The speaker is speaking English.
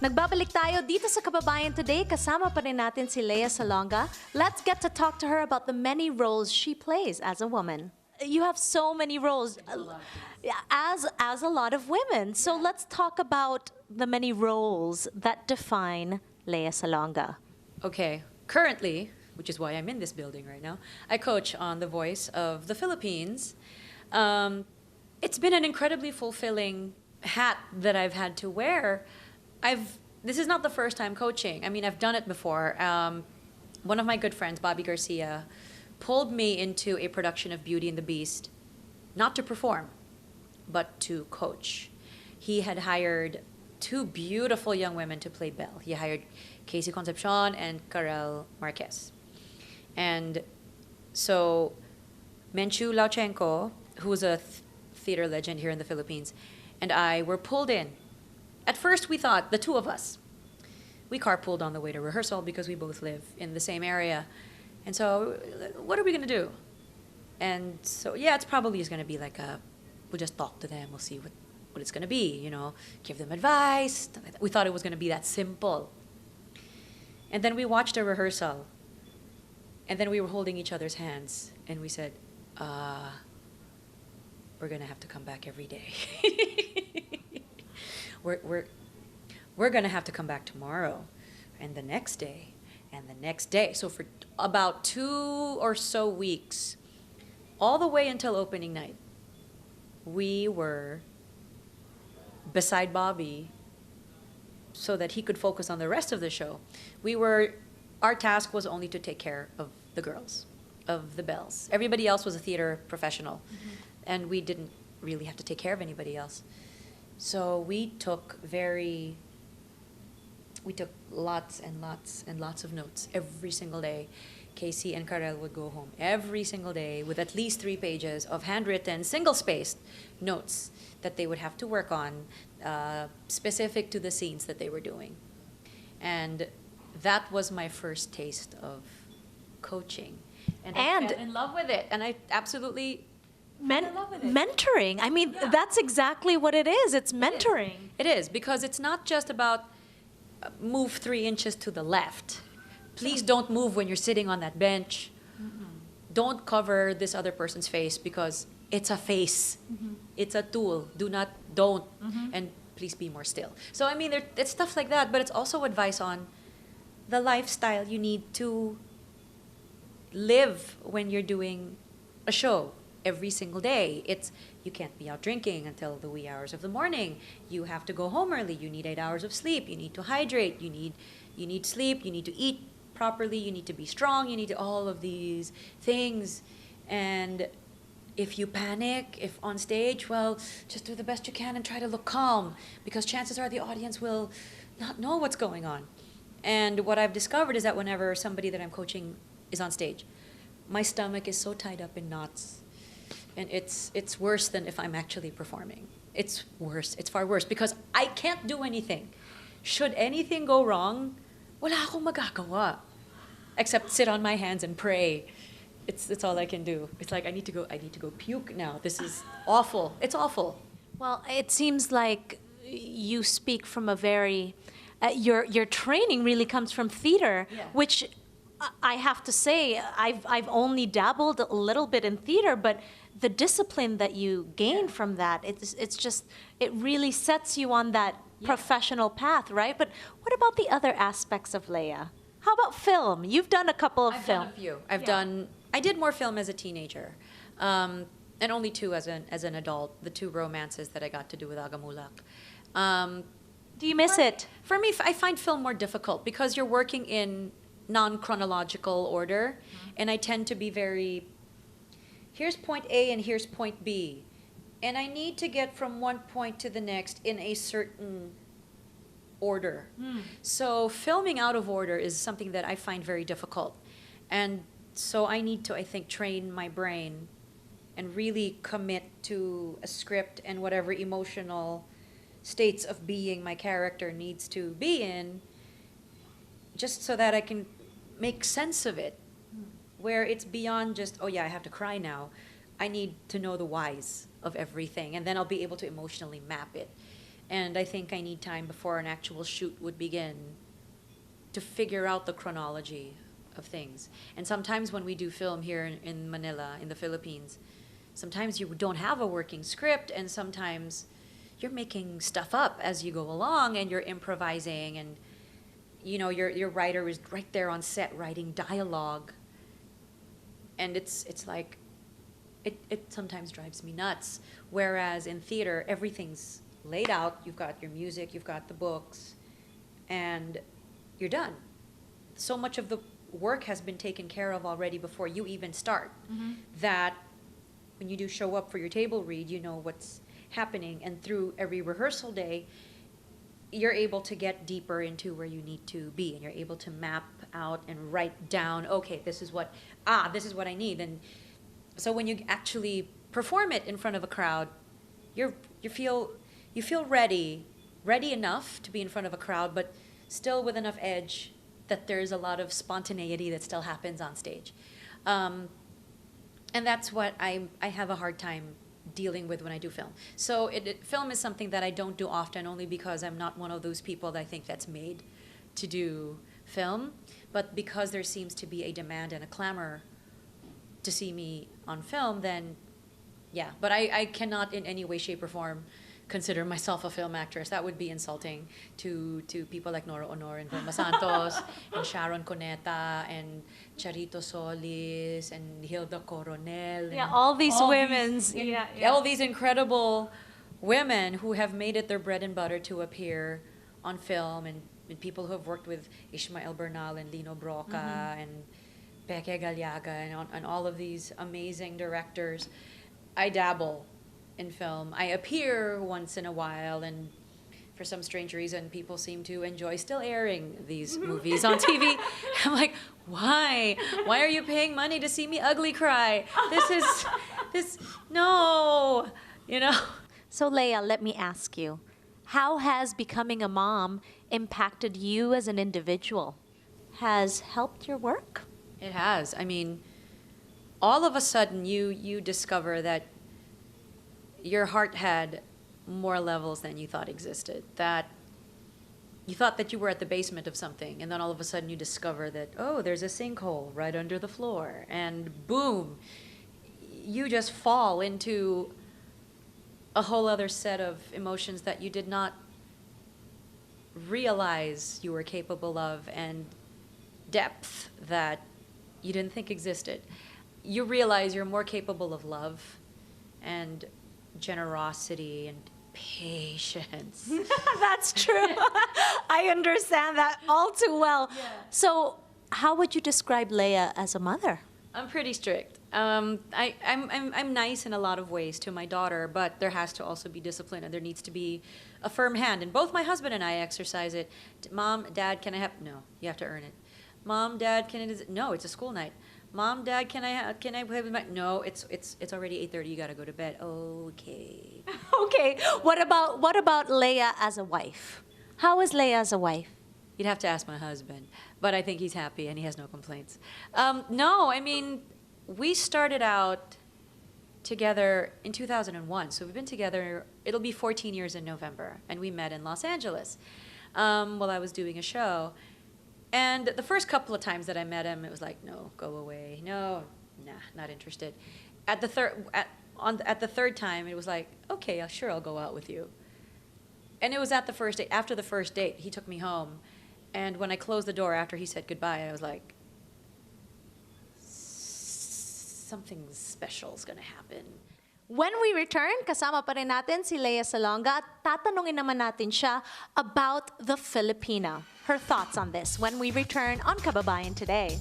Nagbabalik tayo dito sa Kababayan Today. Kasama pa rin natin si Lea Salonga. Let's get to talk to her about the many roles she plays as a woman. You have so many roles as a lot of women. So let's talk about the many roles that define Lea Salonga. Okay, currently, which is why I'm in this building right now, I coach on The Voice of the Philippines. It's been an incredibly fulfilling hat that I've had to wear. This is not the first time coaching. I mean, I've done it before. One of my good friends, Bobby Garcia, pulled me into a production of Beauty and the Beast, not to perform, but to coach. He had hired two beautiful young women to play Belle. He hired Casey Concepcion and Karel Marquez. And so Menchu Lauchenko, who was a theater legend here in the Philippines, and I were pulled in. At first, we thought, the two of us, we carpooled on the way to rehearsal because we both live in the same area. And so, what are we going to do? And so, yeah, it's probably just going to be like we'll just talk to them, we'll see what it's going to be, give them advice. We thought it was going to be that simple. And then we watched a rehearsal. And then we were holding each other's hands. And we said, we're going to have to come back every day. We're going to have to come back tomorrow and the next day and the next day. So for about 2 or so weeks, all the way until opening night, we were beside Bobby so that he could focus on the rest of the show. Our task was only to take care of the girls, of the Belles. Everybody else was a theater professional, and we didn't really have to take care of anybody else. So we took lots and lots and lots of notes every single day. Casey and Karel would go home every single day with at least 3 pages of handwritten, single-spaced notes that they would have to work on, specific to the scenes that they were doing. And that was my first taste of coaching. And I fell in love with it. And I absolutely mentoring. I mean, that's exactly what it is. It's mentoring. It is, because it's not just about move 3 inches to the left. Please don't move when you're sitting on that bench. Don't cover this other person's face because it's a face. It's a tool. Don't. And please be more still. So, I mean, it's stuff like that, but it's also advice on the lifestyle you need to live when you're doing a show every single day. You can't be out drinking until the wee hours of the morning. You have to go home early. You need 8 hours of sleep. You need to hydrate. You need sleep. You need to eat properly. You need to be strong. You need all of these things. And if you panic, if on stage, well, just do the best you can and try to look calm, because chances are the audience will not know what's going on. And what I've discovered is that whenever somebody that I'm coaching is on stage, my stomach is so tied up in knots. And it's worse than if I'm actually performing. It's worse. It's far worse because I can't do anything. Should anything go wrong, wala akong magagawa, except sit on my hands and pray. It's all I can do. It's like I need to go puke now. This is awful. It's awful. Well, it seems like you speak from a very your training really comes from theater, which I have to say I've only dabbled a little bit in theater, but the discipline that you gain from that, it really sets you on that professional path, right? But what about the other aspects of Lea? How about film? You've done a couple of film. I've done a few. I did more film as a teenager, and only 2 as an adult. The 2 romances that I got to do with Agamulak. Do you miss it? For me, I find film more difficult because you're working in non-chronological order, and I tend to be very, here's point A and here's point B, and I need to get from one point to the next in a certain order. So filming out of order is something that I find very difficult, and so I need to, I think, train my brain and really commit to a script and whatever emotional states of being my character needs to be in, just so that I can make sense of it, where it's beyond just, oh yeah, I have to cry now. I need to know the whys of everything, and then I'll be able to emotionally map it. And I think I need time before an actual shoot would begin to figure out the chronology of things. And sometimes when we do film here in Manila, in the Philippines, sometimes you don't have a working script, and sometimes you're making stuff up as you go along, and you're improvising, and you know your writer is right there on set writing dialogue, and it's like it sometimes drives me nuts. Whereas in theater, everything's laid out. You've got your music, you've got the books, and you're done. So much of the work has been taken care of already before you even start, that when you do show up for your table read, you know what's happening. And through every rehearsal day, you're able to get deeper into where you need to be, and you're able to map out and write down, okay, this is what I need. And so when you actually perform it in front of a crowd, you feel ready enough to be in front of a crowd, but still with enough edge that there's a lot of spontaneity that still happens on stage. And that's what I have a hard time dealing with when I do film. So film is something that I don't do often, only because I'm not one of those people that I think that's made to do film. But because there seems to be a demand and a clamor to see me on film, then yeah. But I cannot in any way, shape, or form consider myself a film actress. That would be insulting to people like Nora Honor and Vilma Santos and Sharon Cuneta and Charito Solis and Hilda Coronel. Yeah, all these All these incredible women who have made it their bread and butter to appear on film, and people who have worked with Ishmael Bernal and Lino Broca and Peke Galiaga and all of these amazing directors. I dabble in film. I appear once in a while, and for some strange reason, people seem to enjoy still airing these movies on TV. I'm like, why? Why are you paying money to see me ugly cry? No, you know? So Lea, let me ask you, how has becoming a mom impacted you as an individual? Has helped your work? It has. I mean, all of a sudden you discover that your heart had more levels than you thought existed. That you thought that you were at the basement of something, and then all of a sudden you discover that, oh, there's a sinkhole right under the floor, and boom, you just fall into a whole other set of emotions that you did not realize you were capable of, and depth that you didn't think existed. You realize you're more capable of love and generosity and patience. That's true. I understand that all too well. Yeah. So how would you describe Lea as a mother? I'm pretty strict. I'm nice in a lot of ways to my daughter, but there has to also be discipline, and there needs to be a firm hand. And both my husband and I exercise it. Mom, Dad, can I have? No, you have to earn it. Mom, Dad, can it? No, it's a school night. Mom, Dad, can I have my? No, it's already 8:30. You gotta go to bed. Okay. Okay. What about Lea as a wife? How is Lea as a wife? You'd have to ask my husband, but I think he's happy and he has no complaints. No, I mean, we started out together in 2001, so we've been together. It'll be 14 years in November, and we met in Los Angeles while I was doing a show. And the first couple of times that I met him, it was like, no, go away. No, nah, not interested. At the third time, it was like, okay, sure, I'll go out with you. And it was at the first date. After the first date, he took me home. And when I closed the door after he said goodbye, I was like, something special is going to happen. When we return, kasama pa rin natin si Lea Salonga at tatanungin naman natin siya about the Filipina. Her thoughts on this when we return on Kababayan Today.